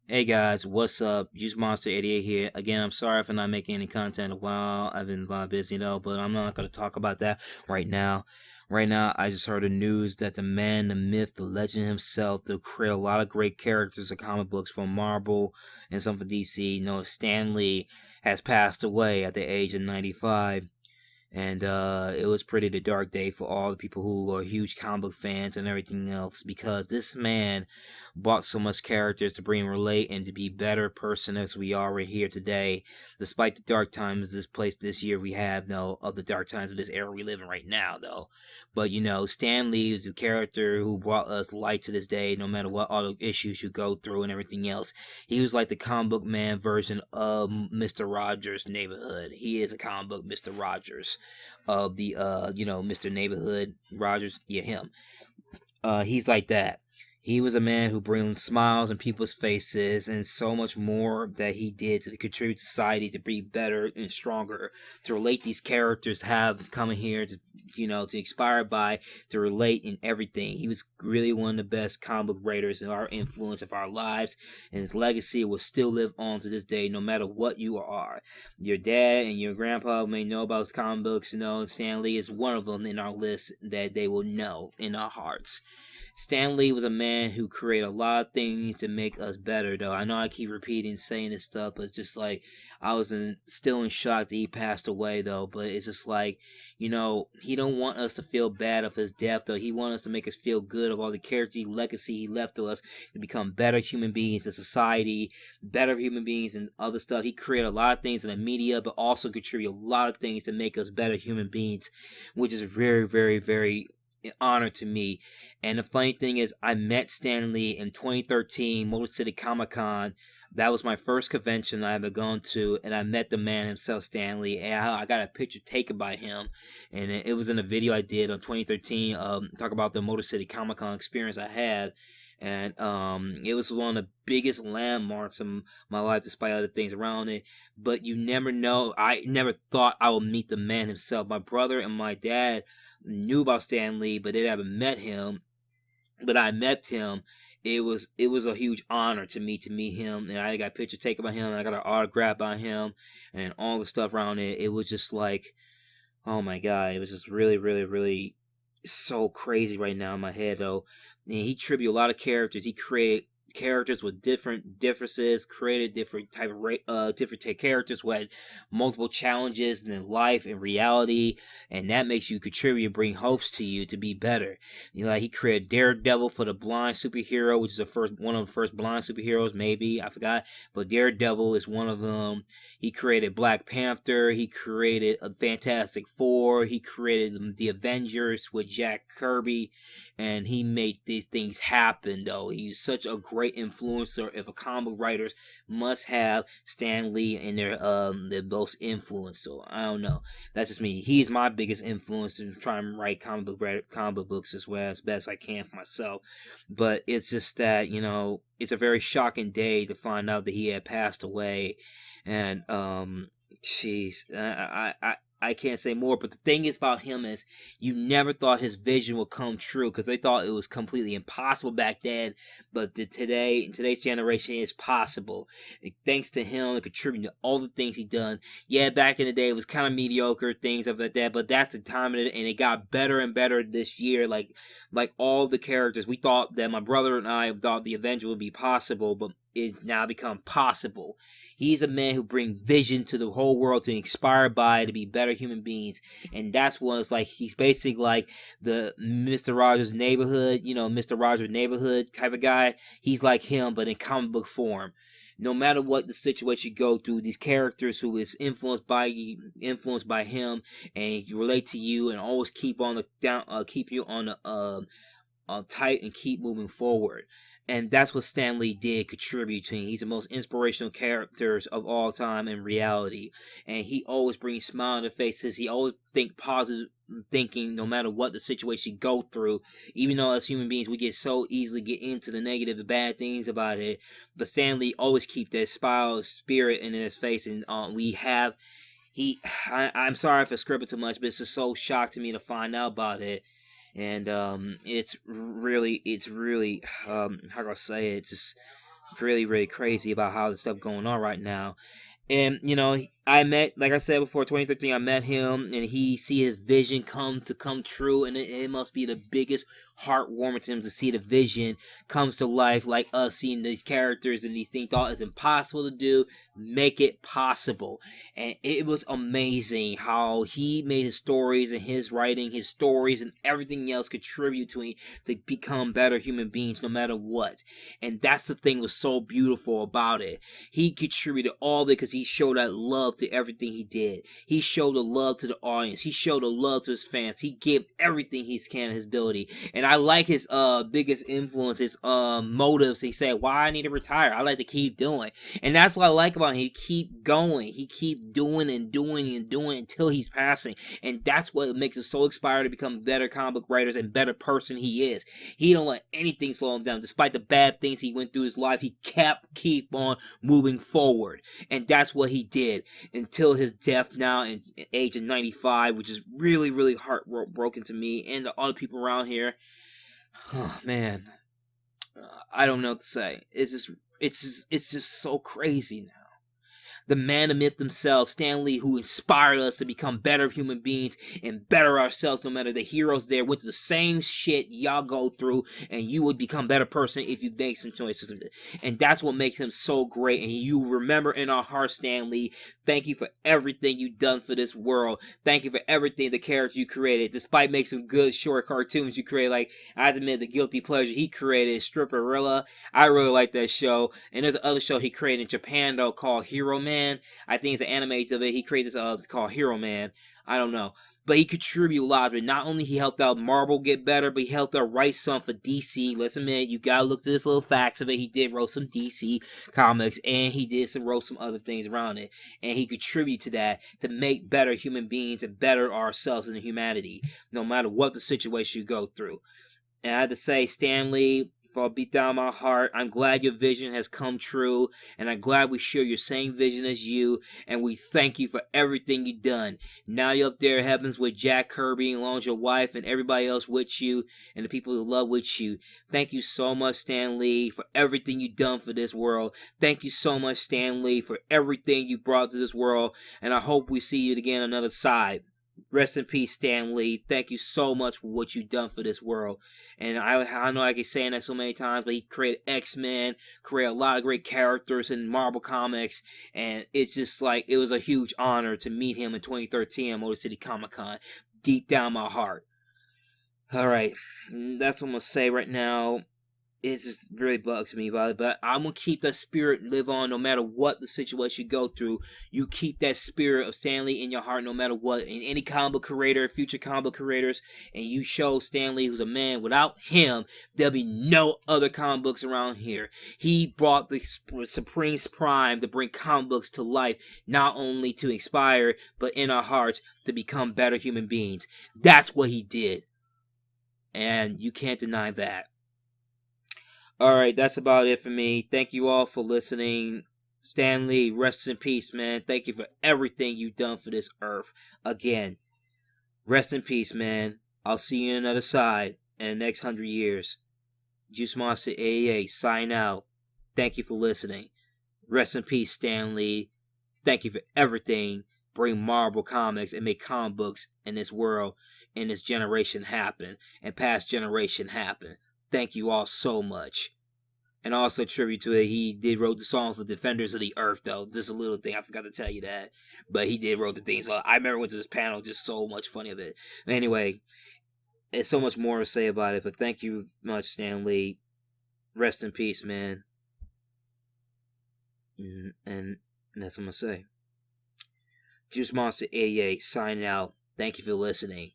Hey guys, what's up? JuiceMonsta88 here. Again, I'm sorry for not making any content in a while. I've been a lot busy though, but I'm not going to talk about that right now. Right now, I just heard the news that the man, the myth, the legend himself, to create a lot of great characters of comic books from Marvel and some for DC. Stan Lee has passed away at the age of 95. And it was pretty the dark day for all the people who are huge comic book fans and everything else, because this man brought so much characters to bring relate and to be better person as we are right here today, despite the dark times this year we have no of the dark times of this era we live in right now though. But Stan Lee is the character who brought us light to this day, no matter what all the issues you go through and everything else. He was like the comic book man version of Mr. Rogers' Neighborhood. He is a comic book Mr. Rogers of the Mr. Neighborhood Rogers. Yeah, him. He's like that. He was a man who brings smiles on people's faces and so much more that he did to contribute to society to be better and stronger, to relate these characters have coming here to to inspire by, to relate in everything. He was really one of the best comic book writers in our influence of our lives, and his legacy will still live on to this day, no matter what you are. Your dad and your grandpa may know about comic books, Stan Lee is one of them in our list that they will know in our hearts. Stan Lee was a man who created a lot of things to make us better, though. I know I keep repeating saying this stuff, but it's just like I was still in shock that he passed away, though. But it's just like, he don't want us to feel bad of his death, though. He wants us to make us feel good of all the character legacy he left to us to become better human beings in society, better human beings and other stuff. He created a lot of things in the media, but also contribute a lot of things to make us better human beings, which is very, very, very an honor to me. And the funny thing is, I met Stan Lee in 2013, Motor City Comic Con. That was my first convention I ever gone to, and I met the man himself, Stan Lee. And I got a picture taken by him, and it was in a video I did on 2013. Talk about the Motor City Comic Con experience I had, and it was one of the biggest landmarks of my life, despite other things around it. But you never know. I never thought I would meet the man himself. My brother and my dad knew about Stan Lee, but they never met him. But I met him. It was a huge honor to me to meet him, and I got a picture taken by him, and I got an autograph by him, and all the stuff around it. It was just like, oh my god, it was just really, really, really so crazy right now in my head though. And he tribute a lot of characters. He created characters with different differences, created different type of characters who had multiple challenges in life and reality, and that makes you contribute and bring hopes to you to be better. Like he created Daredevil for the blind superhero, which is the first one of the first blind superheroes, maybe I forgot, but Daredevil is one of them. He created Black Panther. He created a Fantastic Four. He created the Avengers with Jack Kirby, and he made these things happen. Though he's such a great influencer. If a comic writers must have Stan Lee in their most influence. So I don't know. That's just me. He's my biggest influence to try and write comic book books as well as best I can for myself. But it's just that it's a very shocking day to find out that he had passed away, and jeez, I can't say more. But the thing is about him is you never thought his vision would come true, because they thought it was completely impossible back then. But in today's generation, it's possible. And thanks to him and contributing to all the things he done. Yeah, back in the day, it was kind of mediocre things of like that. But that's the time of it, and it got better and better this year. Like all the characters, we thought that my brother and I thought the Avenger would be possible, but it's now become possible. He's a man who brings vision to the whole world to inspire by to be better human beings, and that's what it's like. He's basically like the Mr. Rogers Neighborhood, Mr. Rogers Neighborhood type of guy. He's like him, but in comic book form. No matter what the situation you go through, these characters who is influenced by him, and relate to you, and always keep on the down, keep you on the tight and keep moving forward. And that's what Stan Lee did contribute to. He's the most inspirational characters of all time in reality. And he always brings smile on the faces. He always think positive thinking no matter what the situation you go through. Even though as human beings we get so easily get into the negative, the bad things about it. But Stan Lee always keep that smile spirit in his face. And we have I'm sorry for scribbling too much, but it's just so shocked to me to find out about it. And it's really how can I say it? It's just really, really crazy about how the stuff going on right now. And you know, I met, like I said before, 2013. I met him, and he see his vision come true, and it must be the biggest heartwarming to him to see the vision comes to life, like us seeing these characters and these things thought is impossible to do, make it possible. And it was amazing how he made his stories and his writing, his stories and everything else contribute to him to become better human beings, no matter what. And that's the thing was so beautiful about it. He contributed all because he showed that love to everything he did. He showed the love to the audience. He showed the love to his fans. He gave everything he can, his ability. And I like his biggest influence, his motives. He said, why I need to retire. I like to keep doing. And that's what I like about him. He keep going. He keep doing and doing and doing until he's passing. And that's what makes him so inspired to become better comic book writers and better person he is. He don't let anything slow him down. Despite the bad things he went through his life, he keep on moving forward. And that's what he did until his death now in age of 95, which is really, really heartbroken to me and the other people around here. Oh man, I don't know what to say. It's just so crazy now. The man, the myth himself, Stan Lee, who inspired us to become better human beings and better ourselves, no matter the heroes there went through the same shit y'all go through, and you would become a better person if you make some choices. And that's what makes him so great. And you remember in our hearts, Stan Lee, thank you for everything you've done for this world. Thank you for everything, the character you created. Despite making some good short cartoons you created, like I have to admit, the Guilty Pleasure he created, Stripperella. I really like that show. And there's another show he created in Japan though called Hero Man. I think it's an anime of it. He created this called Hero Man. I don't know. But he contributed a lot of it. Not only he helped out Marvel get better, but he helped out write some for DC. Let's admit, you gotta look to this little facts of it. He did wrote some DC comics, and he wrote some other things around it. And he contributed to that to make better human beings and better ourselves and humanity, no matter what the situation you go through. And I had to say, Stan Lee, for beat down my heart, I'm glad your vision has come true, and I'm glad we share your same vision as you, and we thank you for everything you've done. Now you're up there in heavens with Jack Kirby, along with your wife and everybody else with you, and the people who love with you. Thank you so much, Stan Lee, for everything you've done for this world. Thank you so much, Stan Lee, for everything you brought to this world, and I hope we see you again on the other side. Rest in peace, Stan Lee. Thank you so much for what you've done for this world. And I know I keep saying that so many times, but he created X-Men, created a lot of great characters in Marvel Comics, and it's just like, it was a huge honor to meet him in 2013 at Motor City Comic Con. Deep down my heart. Alright, that's what I'm going to say right now. It just really bugs me about it, but I'm gonna keep that spirit live on no matter what the situation you go through. You keep that spirit of Stan Lee in your heart no matter what. And any comic book creator, future comic book creators, and you show Stan Lee who's a man. Without him, there'll be no other comic books around here. He brought the supreme prime to bring comic books to life, not only to inspire, but in our hearts to become better human beings. That's what he did, and you can't deny that. Alright, that's about it for me. Thank you all for listening. Stan Lee, rest in peace, man. Thank you for everything you've done for this earth. Again, rest in peace, man. I'll see you on the other side in the next 100 years. JuiceMonsta88, sign out. Thank you for listening. Rest in peace, Stan Lee. Thank you for everything. Bring Marvel Comics and make comic books in this world, in this generation happen, and past generation happen. Thank you all so much. And also tribute to it, he did wrote the song for Defenders of the Earth, though. Just a little thing, I forgot to tell you that. But he did wrote the thing. So I remember went to this panel, just so much funny of it. Anyway, there's so much more to say about it, but thank you much, Stan Lee. Rest in peace, man. And that's what I'm going to say. JuiceMonsta88 signing out. Thank you for listening.